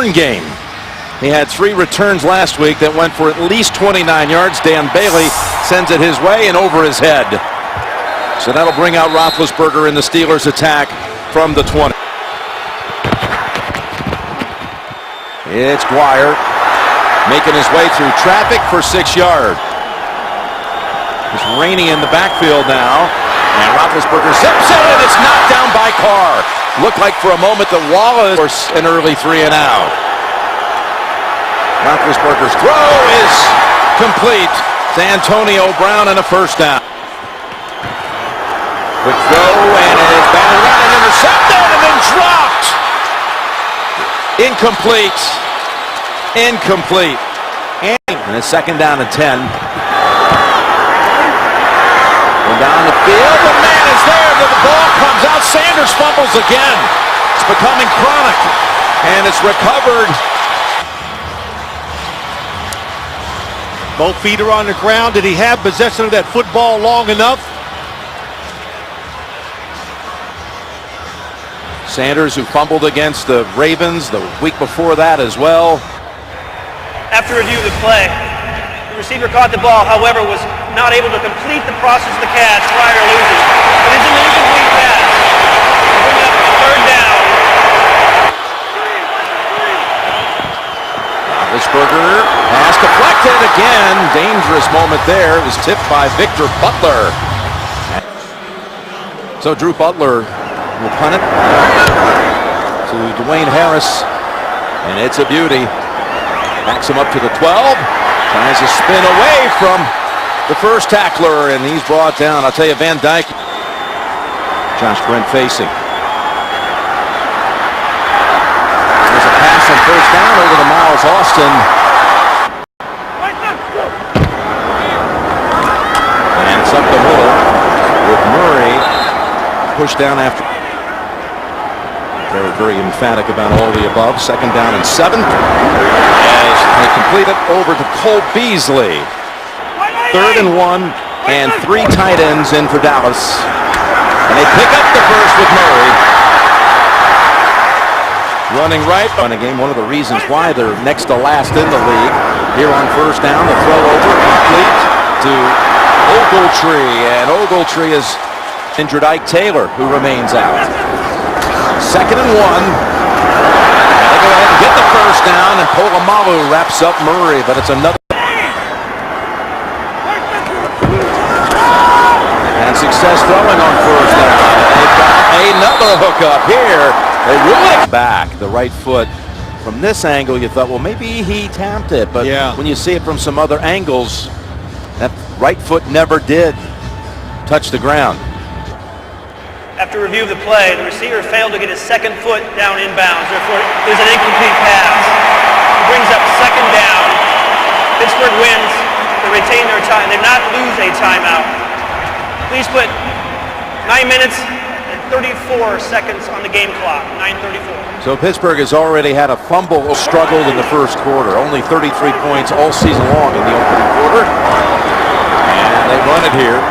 return game. He had 3 returns last week that went for at least 29 yards. Dan Bailey sends it his way and over his head. So that'll bring out Roethlisberger in the Steelers attack from the 20. It's Dwyer making his way through traffic for 6 yards. It's raining in the backfield now. And Roethlisberger zips it, and it's knocked down by Carr. Looked like for a moment that Wallace an early 3 and out. Roethlisberger's throw is complete to Antonio Brown and a first down. Quick throw, and it is batted around and intercepted and then dropped. Incomplete. Incomplete. And it's second down and 10. And down the field, the man is there. The ball comes out. Sanders fumbles again. It's becoming chronic. And it's recovered. Both feet are on the ground. Did he have possession of that football long enough? Sanders, who fumbled against the Ravens the week before that as well. After review of the play, the receiver caught the ball, however, was not able to complete the process of the catch prior to losing. It is an incomplete pass. Bring up third down. Roethlisberger, pass deflected again. Dangerous moment there. It was tipped by Victor Butler. So Drew Butler will punt it to Dwayne Harris, and it's a beauty. Backs him up to the 12. Tries to spin away from the first tackler, and he's brought down. I'll tell you, Van Dyke. Josh Brent facing. There's a pass on first down over to Miles Austin. And it's up the middle with Murray pushed down after. Very, very emphatic about all the above. Second down and 7. As they complete it over to Cole Beasley. Third and 1 and 3 tight ends in for Dallas. And they pick up the first with Murray. Running right on a game. One of the reasons why they're next to last in the league. Here on first down, the throw over complete to Ogletree. And Ogletree is injured Ike Taylor, who remains out. Second and 1. They go ahead and get the first down, and Polamalu wraps up Murray, but it's another. And success throwing on first down. They've got another hookup here. They really back the right foot. From this angle, you thought, well, maybe he tapped it, but when you see it from some other angles, that right foot never did touch the ground. After review of the play, the receiver failed to get his second foot down inbounds. Therefore, it was an incomplete pass. It brings up second down. Pittsburgh wins. They retain their time. They did not lose a timeout. Please put 9 minutes and 34 seconds on the game clock. 9:34. So Pittsburgh has already had a fumble, struggled in the first quarter. Only 33 points all season long in the opening quarter. And they run it here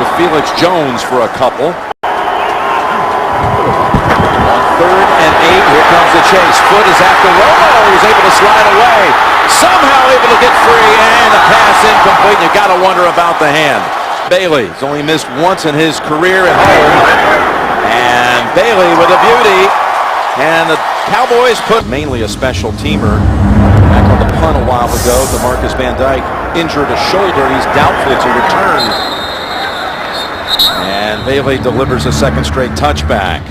with Felix Jones for a couple. Third and 8, here comes the chase. Foot is after Romo, who's able to slide away. Somehow able to get free, and the pass incomplete. You got to wonder about the hand. Bailey has only missed once in his career at home. And Bailey with a beauty. And the Cowboys put mainly a special teamer. Back on the punt a while ago, DeMarcus Van Dyke injured a shoulder. He's doubtful to return. And Bailey delivers a second straight touchback.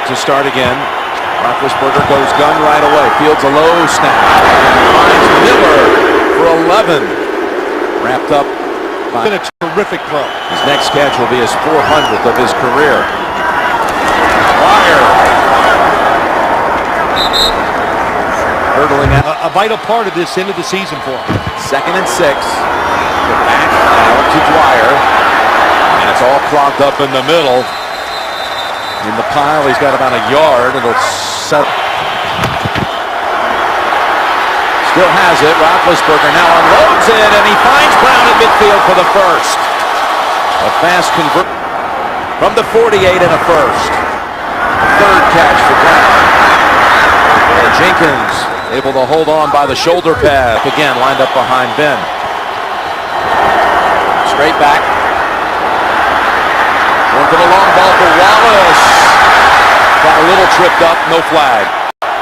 To start again, Roethlisberger goes gun right away. Fields a low snap. And finds Miller for 11. Wrapped up by been a terrific throw. His next catch will be his 400th of his career. Dwyer. Hurdling out. A vital part of this end of the season for him. Second and 6. The back out to Dwyer. And it's all clogged up in the middle. In the pile, he's got about a yard. It'll set. Still has it. Roethlisberger now unloads it, and he finds Brown at midfield for the first. A fast convert from the 48 and a first. Third catch for Brown. And Jenkins able to hold on by the shoulder pad. Again, lined up behind Ben. Straight back. Going for the long ball for Wallace. Got a little tripped up, no flag.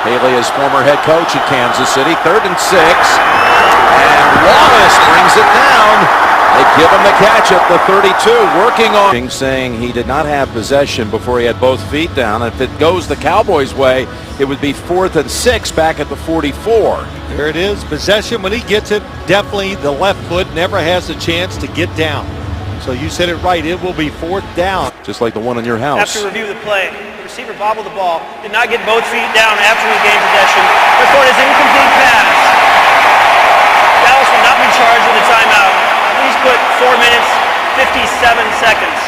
Haley is former head coach at Kansas City. 3rd and 6. And Wallace brings it down. They give him the catch at the 32, working on saying he did not have possession before he had both feet down. If it goes the Cowboys' way, it would be 4th and 6 back at the 44. There it is. Possession, when he gets it, definitely the left foot never has a chance to get down. So you said it right. It will be 4th down. Just like the one in your house. After review of the play, the receiver bobbled the ball, did not get both feet down after he gained possession. Therefore, it is incomplete pass. Dallas will not be charged with a timeout. Please put 4 minutes, 57 seconds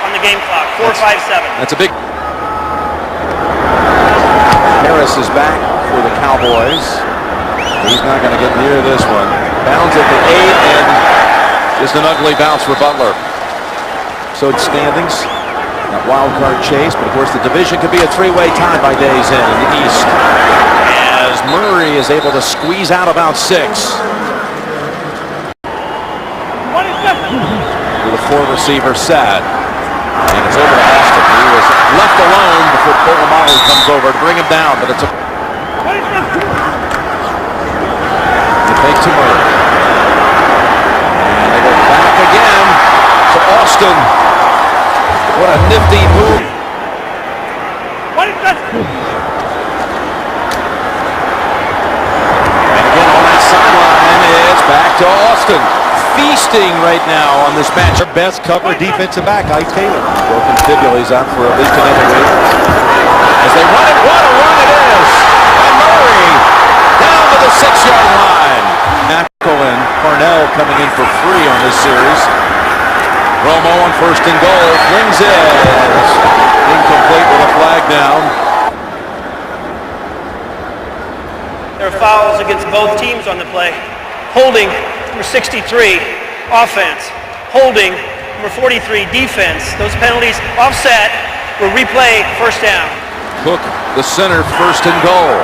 on the game clock. 4:57. That's a big... Harris is back for the Cowboys. He's not going to get near this one. Bounds at the 8, and just an ugly bounce for Butler. So it's standings. That wild card chase, but of course the division could be a 3-way tie by days in the East. As Murray is able to squeeze out about 6. With a 4-receiver set. And it's over to Austin. He was left alone before Polamalu comes over to bring him down, but it's a... They fake to Murray. And they go back again to Austin. What a nifty move. And again on that sideline, it's back to Austin. Feasting right now on this match. Their best cover defensive back, Ike Taylor. Broken fibula, he's out for at least another week. As they run it, what a run it is! And Murray down to the 6-yard line. Mackel and Parnell coming in for free on this series. Romo on 1st and goal, flings it. Incomplete with a flag down. There are fouls against both teams on the play. Holding, number 63, offense. Holding, number 43, defense. Those penalties offset will replay 1st down. Cook, the center, 1st and goal.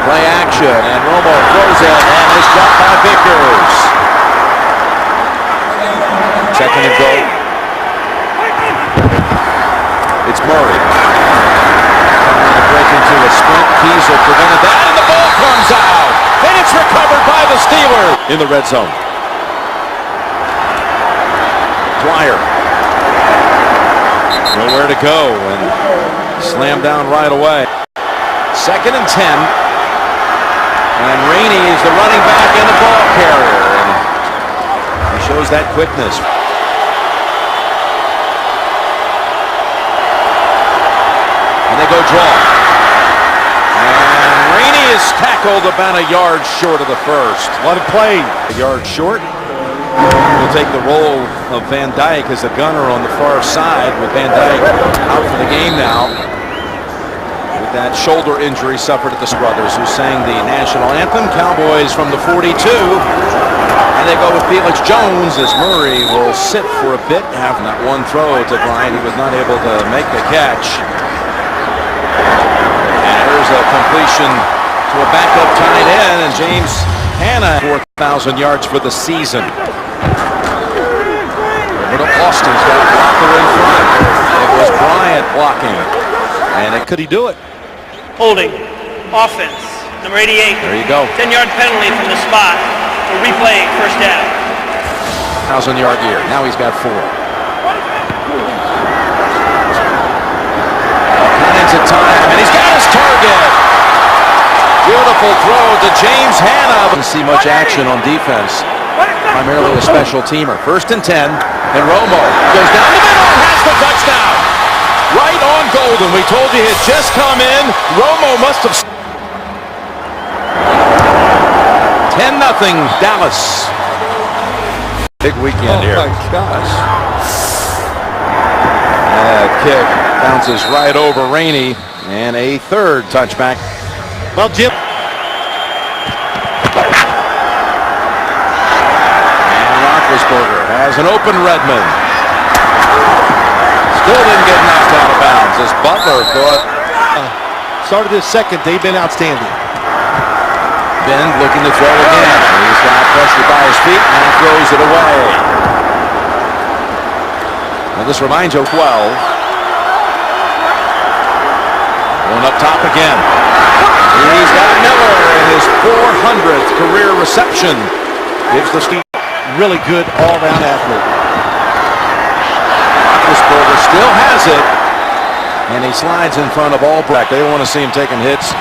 Play action, and Romo throws it, and is dropped by Vickers. 2nd and goal. It's Murray. Trying to break into a sprint. Kiesel prevented that, and the ball comes out. And it's recovered by the Steelers in the red zone. Dwyer. Nowhere to go, and slammed down right away. 2nd and 10. And Rainey is the running back and the ball carrier. And he shows that quickness. And they go draw. And Rainey is tackled about a yard short of the 1st. What a play. A yard short. Will take the role of Van Dyke as a gunner on the far side, with Van Dyke out for the game now with that shoulder injury suffered at the Brothers, who sang the national anthem. Cowboys from the 42, and they go with Felix Jones as Murray will sit for a bit, having that one throw to Bryant. He was not able to make the catch. And there's a completion to a backup tight end, and James Hanna, 4,000 yards for the season. Over to Austin's got a blocker in front. It was Bryant blocking. And could he do it? Holding, offense, number 88. There you go. 10-yard penalty from the spot. For replay, 1st down. 1,000-yard year. Now he's got 4. All kinds of time, and he's got his target. Beautiful throw to James Hanna. Didn't see much action on defense. Primarily a special teamer. 1st and 10, and Romo goes down the middle and has the touchdown. Right on Golden. We told you he had just come in. Romo must have... 10-0 Dallas. Big weekend here. Oh my gosh. Kick bounces right over Rainey, and a 3rd touchback. Well, Jim. And Roethlisberger has an open Redmond. Still didn't get knocked out of bounds as Butler thought start of this second, they've been outstanding. Ben looking to throw again. He's got pressure by his feet and throws it away. Now this reminds you of 12. Going up top again. He's got Miller in his 400th career reception. Gives the steam. Really good all-around athlete. Roethlisberger still has it. And he slides in front of Albrecht. They don't want to see him taking hits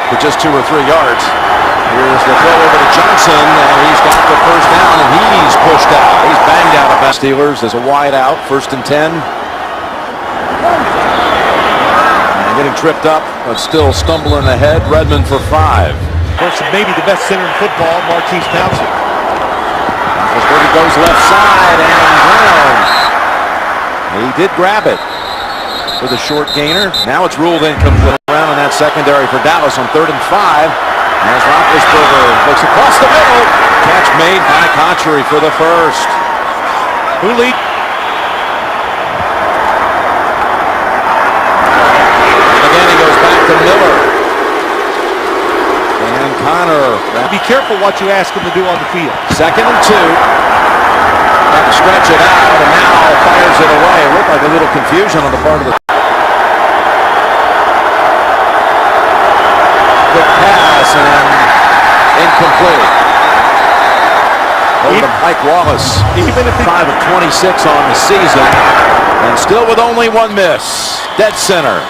for just 2 or 3 yards. Here's the throw over to Johnson, and he's got the first down, and he's pushed out. He's banged out of Steelers. There's a wide out, 1st and 10. And getting tripped up, but still stumbling ahead. Redmond for 5. Of course, maybe the best center in football, Marquise Pouncey. Roethlisberger goes left side, and Brown. He did grab it with a short gainer. Now it's ruled incomplete. Around in that secondary for Dallas on 3rd and 5. As Roethlisberger looks across the middle. Catch made by Contrary for the first. Who lead? And again he goes back to Miller. And Connor. Be careful what you ask him to do on the field. 2nd and 2. Got to stretch it out and now fires it away. It looked like a little confusion on the part of the pass and incomplete. Over to Mike Wallace. Even if 5 of 26 on the season, and still with only 1 miss. Dead center.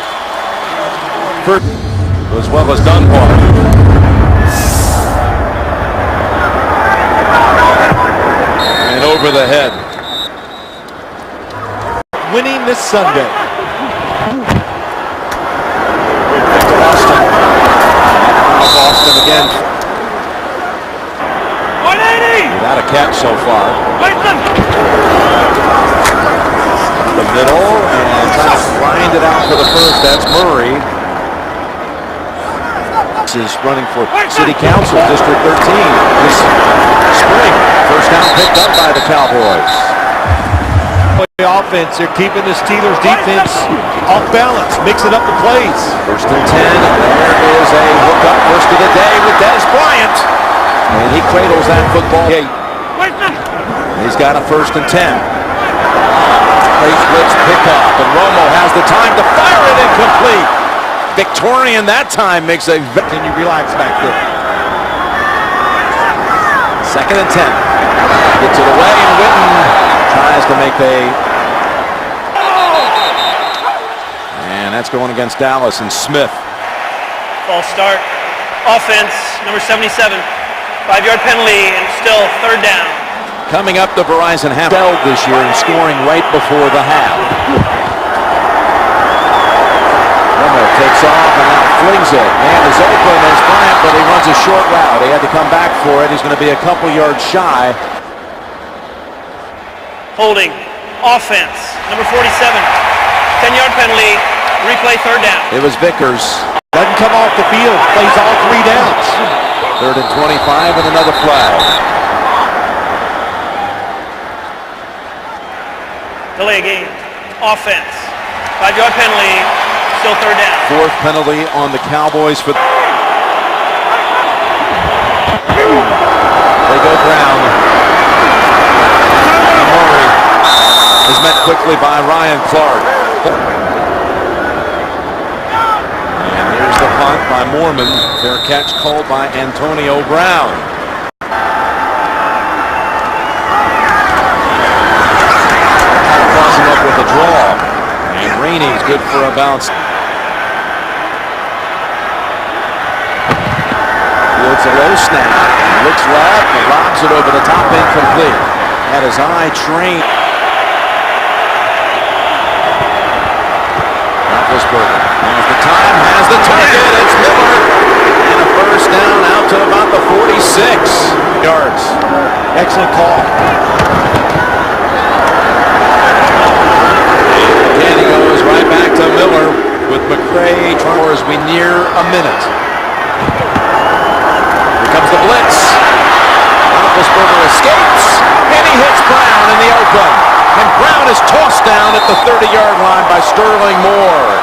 As well as Dunbar. And over the head. Winning this Sunday. Boston again. 180! Without a catch so far. The middle and trying to grind it out for the first. That's Murray. This is running for City Council, District 13 this spring. First down picked up by the Cowboys. The offense, they're keeping the Steelers defense off balance, mixing up the plays. 1st and 10. There is a hook up first of the day with Dennis Bryant. And he cradles that football. He's got a 1st and 10. Place blitz pickup, and Romo has the time to fire it incomplete. Victorian that time makes a. Can you relax back there? 2nd and 10. Gets it away, and Witten tries to make a. And that's going against Dallas and Smith. False start. Offense, number 77. 5-yard penalty, and still 3rd down. Coming up, the Verizon half this year and scoring right before the half. Romo takes off and now flings it. Man is open as Bryant, but he runs a short route. He had to come back for it. He's going to be a couple yards shy. Holding. Offense, number 47. 10-yard penalty. Replay 3rd down. It was Vickers. Doesn't come off the field. Plays all 3 downs. 3rd and 25 and another flag. Delay game. Offense. 5-yard penalty. Still 3rd down. 4th penalty on the Cowboys for. They go Brown. Murray is met quickly by Ryan Clark. And here's the punt by Mormon. Fair catch called by Antonio Brown. Crossing up with a draw. And Rainey's good for a bounce. Fields a low snap. Looks left and lobs it over the top, incomplete. Had his eye trained. Roethlisberger has the time, has the target. It's Miller. And a first down out to about the 46 yards. Excellent call. Again, he goes right back to Miller with McCray as we near a minute. Here comes the blitz. Roethlisberger escapes, and he hits Brown in the open. And Brown is tossed down at the 30-yard line by Sterling Moore.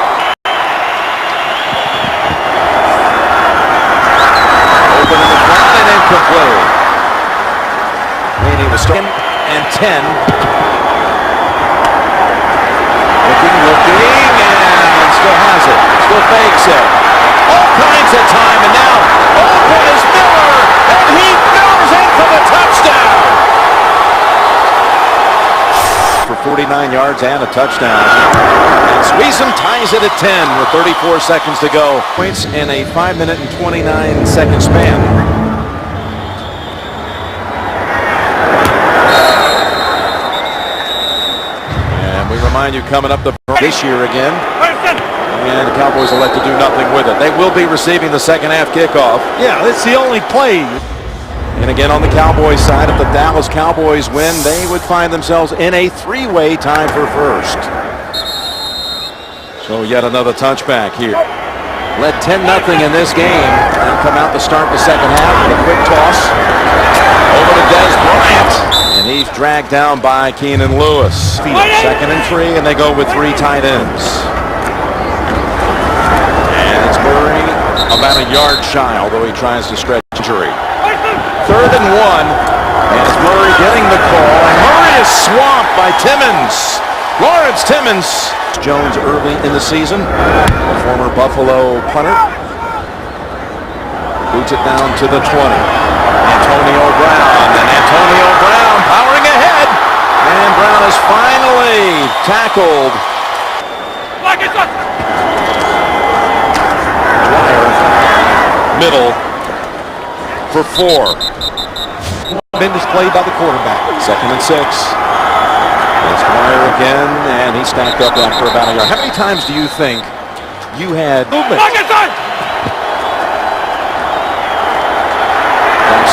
play. Laney was starting and 10. Looking, and still has it. Still fakes it. All kinds of time, and now open is Miller, and he goes in for the touchdown. For 49 yards and a touchdown. And Sweezum ties it at 10 with 34 seconds to go. Points in a 5-minute and 29-second span. And we remind you, coming up this year again, and the Cowboys elect to do nothing with it. They will be receiving the second half kickoff. Yeah, that's the only play. And again, on the Cowboys side, if the Dallas Cowboys win, they would find themselves in a three-way tie for first. So yet another touchback here. Led 10-0 in this game, and come out to start the second half with a quick toss over to Dez Bryant, and he's dragged down by Keenan Lewis. Second and 3, and they go with 3 tight ends. And it's Murray about a yard shy, although he tries to stretch injury. 3rd and 1, and it's Murray getting the call, and Murray is swamped by Timmons. Lawrence Timmons. Jones early in the season, a former Buffalo punter. Boots it down to the 20. Antonio Brown, and Antonio Brown powering ahead, and Brown is finally tackled. Middle for 4. Tremendous play by the quarterback. 2nd and 6. It's Dwyer again, and he stacked up after about a yard. How many times do you think you had movement? Backs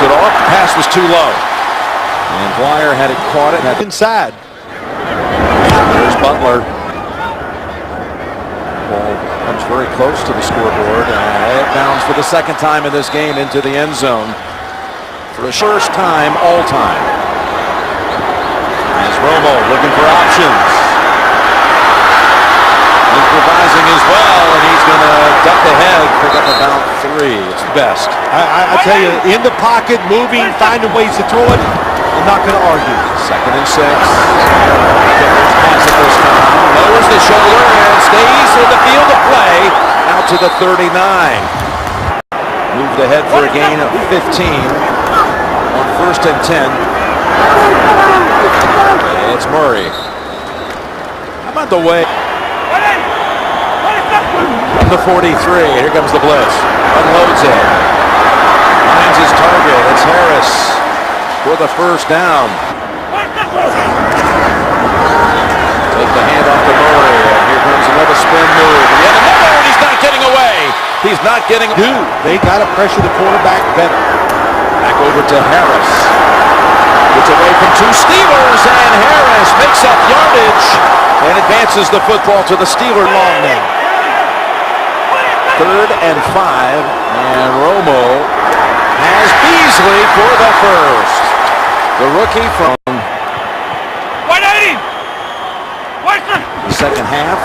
it off. The pass was too low. And Dwyer had it caught it. Had Inside. There's Butler. Ball comes very close to the scoreboard. And it bounds for the second time in this game into the end zone. For the first time all time. As Romo looking for options. Improvising as well, and he's going to duck ahead, pick up about 3. It's best. I tell you, in the pocket, moving, finding ways to throw it, I'm not going to argue. 2nd and 6. Pass it this time. Lowers the shoulder and stays in the field of play out to the 39. Moved ahead for a gain of 15 on 1st and 10. It's Murray. How about the way? From the 43. Here comes the blitz. Unloads it. Finds his target. It's Harris for the first down. Take the hand off to Murray. And here comes another spin move. Yet another, and he's not getting away. He's not getting. They got to pressure the quarterback better. Back over to Harris. Gets away from 2 Steelers, and Harris picks up yardage and advances the football to the Steeler long now. 3rd and 5, and Romo has Beasley for the first. The rookie from the second half.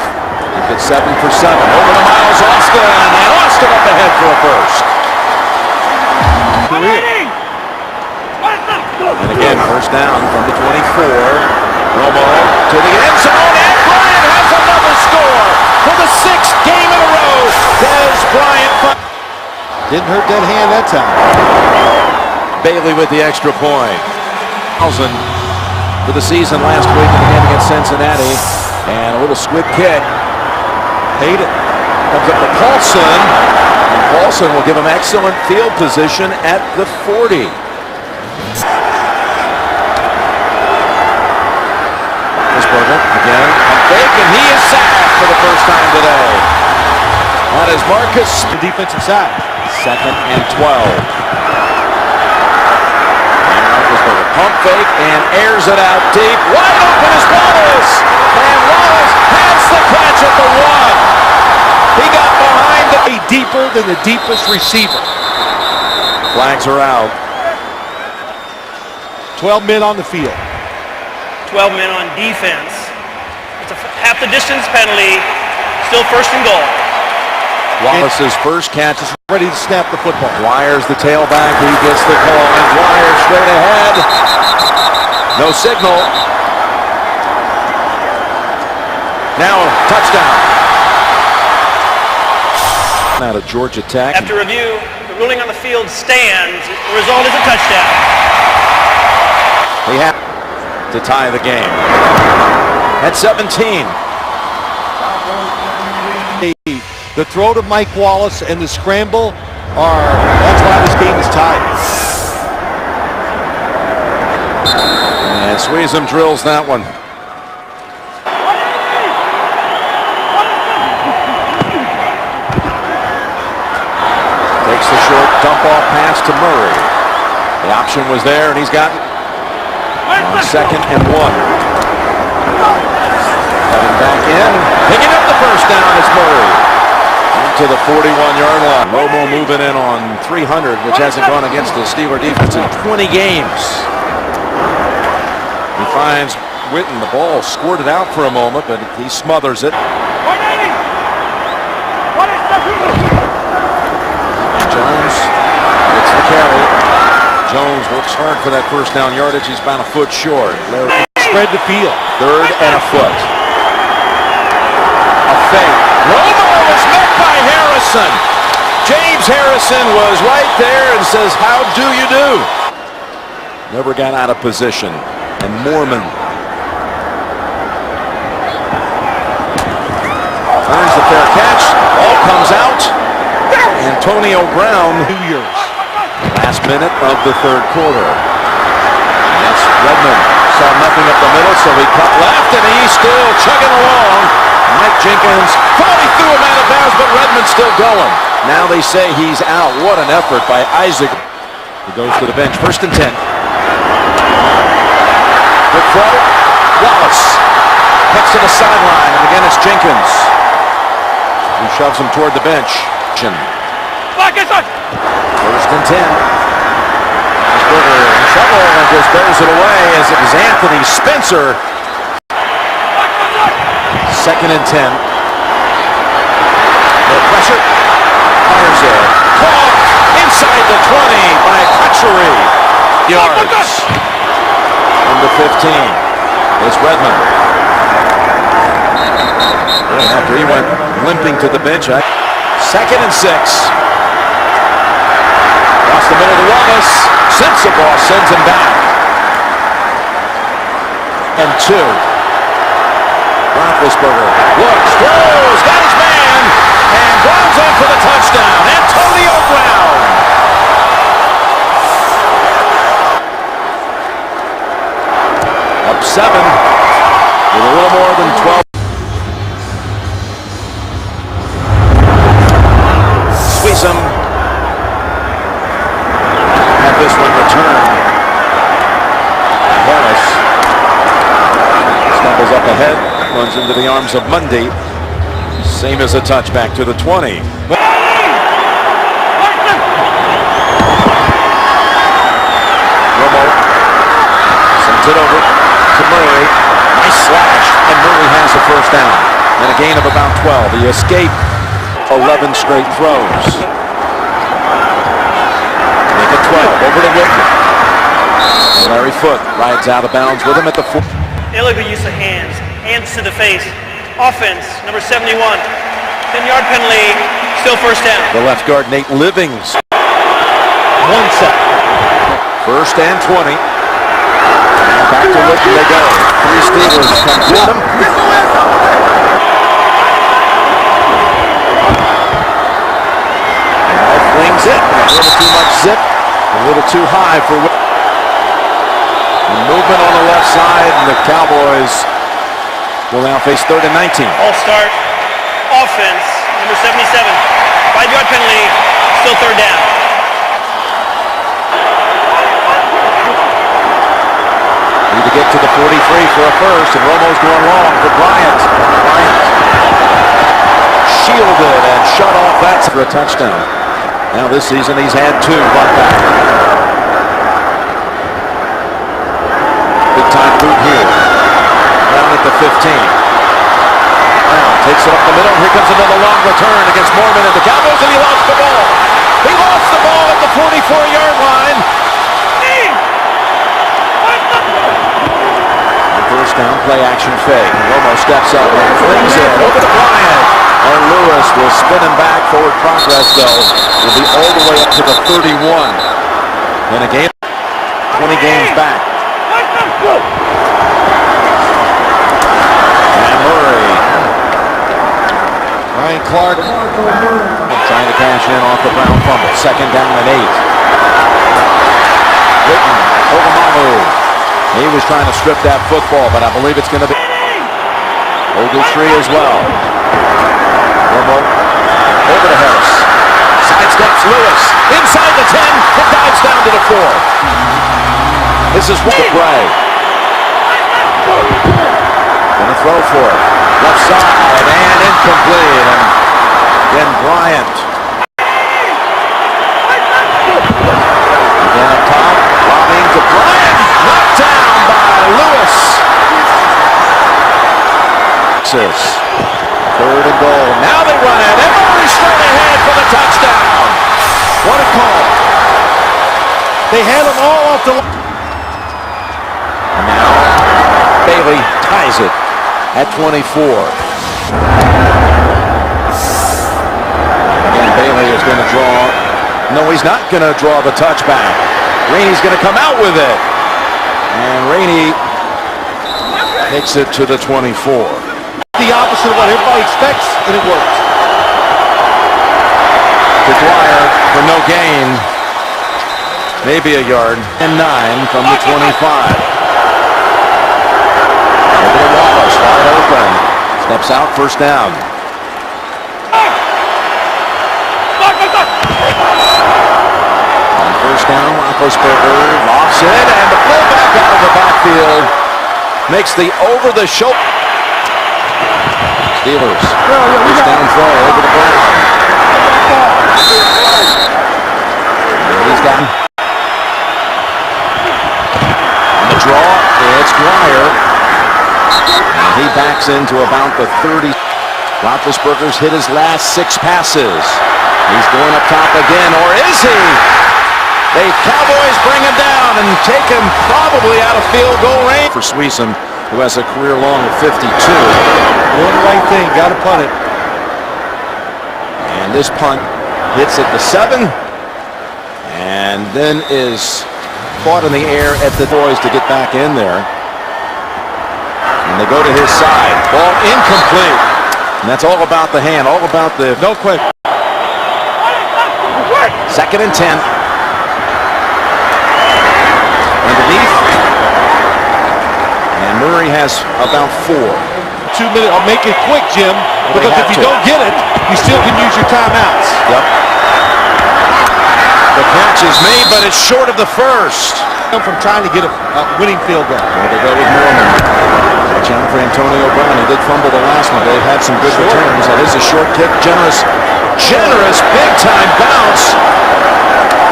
He gets 7 for 7. Over to Miles Austin, and Austin up ahead for a first. And again, first down from the 24. Romo to the end zone, and Bryant has another score for the 6th game in a row. Dez Bryant. Didn't hurt that hand that time. Bailey with the extra point. 1,000 for the season last week in the game against Cincinnati. And a little squib kick. Paid it. Comes up to Paulson. And Paulson will give him excellent field position at the 40. Again, a fake, and he is sacked for the first time today. That is Marcus. The defensive side. 2nd and 12. And Marcus with a pump fake and airs it out deep. Wide open is Wallace. And Wallace has the catch at the 1. He got behind the Deeper than the deepest receiver. Flags are out. 12 men on the field. 12 men on defense. It's a half the distance penalty. Still 1st and goal. Wallace's first catch is ready to snap the football. Dwyer's the tailback. He gets the call, and Dwyer straight ahead. No signal. Now touchdown. Out of Georgia Tech. After review, the ruling on the field stands. The result is a touchdown. He had to tie the game. At 17. The throw to Mike Wallace and the scramble that's why this game is tied. And Sweezum drills that one. Takes the short dump off pass to Murray. The option was there, and he's got on 2nd and 1. Coming back in, picking up the first down is Murray. To the 41-yard line. Romo moving in on 300, which hasn't gone against the Steeler defense in 20 games. He finds Witten. The ball squirted out for a moment, but he smothers it. Jones gets the carry. Jones works hard for that first down yardage. He's about a foot short. Spread the field. 3rd and a foot. A fake. Romo was met by Harrison. James Harrison was right there and says, "How do you do?" Never got out of position. And Mormon earns the fair catch. Ball comes out. Antonio Brown. 2 years. Last minute of the 3rd quarter. And that's Redmond. Saw nothing up the middle, so he cut left, and he's still chugging along. Mike Jenkins thought he threw him out of bounds, but Redmond's still going. Now they say he's out. What an effort by Isaac. He goes to the bench. 1st and 10. Good throw. Wallace heads to the sideline, and again it's Jenkins who shoves him toward the bench. 1st and 10. Berger in trouble and just throws it away as it was Anthony Spencer. 2nd and 10. No pressure. Fires it. Caught inside the 20 by Kutchery. Yards. Into 15. It's Redmond. And after he went limping to the bench. 2nd and 6. Across the middle to Wallace. Sensabaugh sends him back. And 2. Roethlisberger looks, throws, got his man, and Brown's on for the touchdown. Antonio Brown. Up 7 with a little more than 12. Sweezum had this one returned. Harris stumbles up ahead. Runs into the arms of Mundy. Same as a touchback to the 20. Romo sends it over to Murray. Nice slash, and Murray has a first down. And a gain of about 12. He escaped 11 straight throws. Make it 12. Over to Whitman. Larry Foote rides out of bounds with him at the 4. Illegal use of hands. Hands to the face. Offense, number 71. 10-yard penalty, still first down. The left guard, Nate Livings. 1 second. 1st and 20. And back to Whitman they go. 3 Steelers come get him. Now flings it. A little too much zip. A little too high for Whitman. Movement on the left side, and the Cowboys will now face 3rd and 19. All start. Offense, number 77. 5-yard penalty, still third down. Need to get to the 43 for a first, and Romo's going long for Bryant. Bryant shielded and shut off that for a touchdown. Now this season he's had 2 brought back. Big time boot here. Down at the 15. Brown Takes it up the middle. Here comes another long return against Mormon and the Cowboys, and he lost the ball. He lost the ball at the 44-yard line. First down, play action fake. Romo steps up and flings it over to Bryant. And Lewis will spin him back. Forward progress, though, will be all the way up to the 31. In a game, 20 games back. And Murray. Ryan Clark Trying to cash in off the Brown fumble. Second down and 8. Witten, Ogamamu. He was trying to strip that football, but I believe it's going to be Ogletree as well. Romo over to Harris. Sidesteps Lewis. Inside the 10. It dives down to the 4. This is what the play. Going to throw for it. Left side and incomplete. And then Bryant. Again up top. Bobbing to Bryant. Knocked down by Lewis. Third and goal. Now they run it. And Murray straight ahead for the touchdown. What a call. They had them all off the line. And now Bailey ties it at 24. Again, Bailey is going to draw. No, he's not going to draw the touchback. Rainey's going to come out with it. And Rainey takes it to the 24. The opposite of what everybody expects, and it works. To Dwyer for no gain. Maybe a yard. And 9 from the 25. Over to Wallace, wide open. Steps out, first down. On first down, Roethlisberger lofts it, and the fullback out of the backfield makes the over-the-shoulder. Steelers. First down throw over to Brown. And he's down. On the draw, it's Dwyer. And he backs into about the 30. Roethlisberger's hit his last 6 passes. He's going up top again, or is he? The Cowboys bring him down and take him probably out of field goal range. For Sweeson, who has a career long of 52. Doing the right thing, got to punt it. And this punt hits at the 7. And then is caught in the air at the boys to get back in there. And they go to his side. Ball incomplete. And that's all about the hand, all about the... No question. Second and 10. Underneath. And Murray has about 4. 2 minutes. I'll make it quick, Jim, because if you don't get it, you still can use your timeouts. Yep. The catch is made, but it's short of the first. From trying to get a winning field goal. Well, they go with Mormon. Watch out for Antonio Brown. He did fumble the last one. They've had some good returns. That is a short kick. Generous, big-time bounce.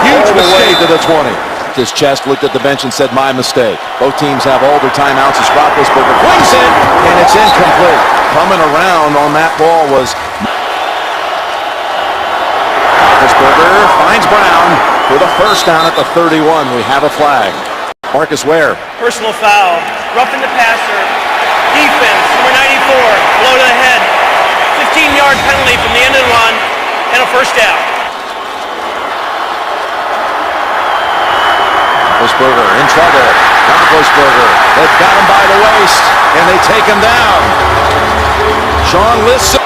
Huge mistake to the 20. His chest, looked at the bench and said, my mistake. Both teams have all their timeouts as Roethlisberger flings it, and it's incomplete. Coming around on that ball was Roethlisberger finds Brown for the first down at the 31. We have a flag. Marcus Ware. Personal foul. Roughing the passer. Defense, number 94, below to the head. 15-yard penalty from the end of the run, and a first down. Roethlisberger in trouble. Roethlisberger. They've got him by the waist, and they take him down. Sean Lisson.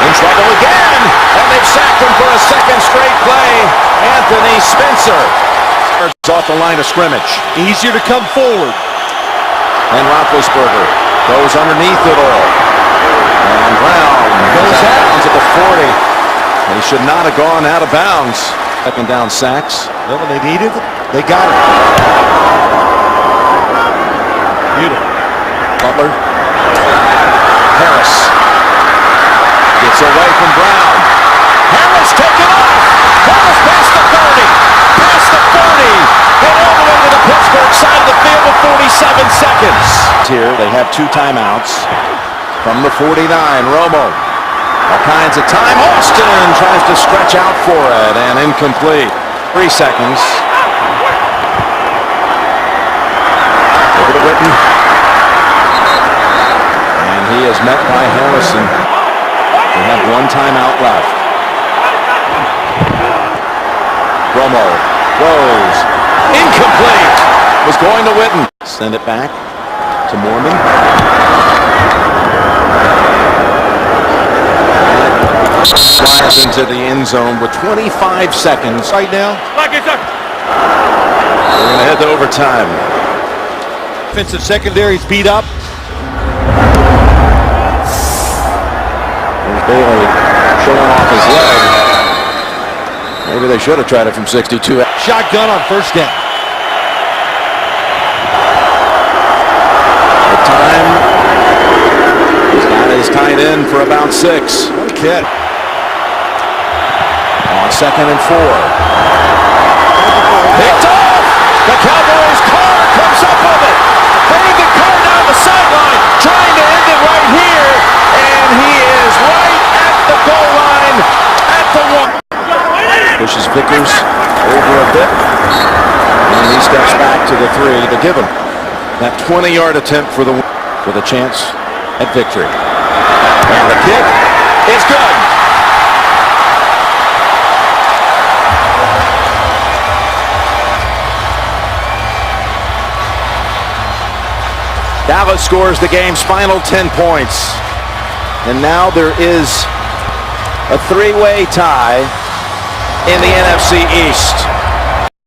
In trouble again, and they've sacked him for a second straight play. Anthony Spencer. Off the line of scrimmage. Easier to come forward. And Roethlisberger goes underneath it all. And Brown goes out of bounds at the 40. And he should not have gone out of bounds. Second down sacks. Well, when they needed it, they got it. Beautiful. Butler. Harris. Gets away from Brown. Harris taken off. Harris past the 30. Past the 40. And all the way to the Pittsburgh side of the field with 47 seconds. They have 2 timeouts. From the 49, Romo. All kinds of time. Austin tries to stretch out for it and incomplete. 3 seconds. Over to Witten. And he is met by Harrison. They have 1 timeout left. Romo throws. Incomplete. Was going to Witten. Send it back to Mormon. Flies into the end zone with 25 seconds right now. We're going to head to overtime. Defensive secondary's beat up. There's Bailey showing off his leg. Maybe they should have tried it from 62. Shotgun on first down. The time. He's got his tight end for about 6. What a kid. On 2nd and 4. Picked off! The Cowboys car comes up with it. Bringing the car down the sideline. Trying to end it right here. And he is right at the goal line. At the 1. Pushes Vickers over a bit. And he steps back to the 3 to give him that 20-yard attempt for the chance at victory. And the kick is good. Dallas scores the game's final 10 points. And now there is a 3-way tie in the NFC East.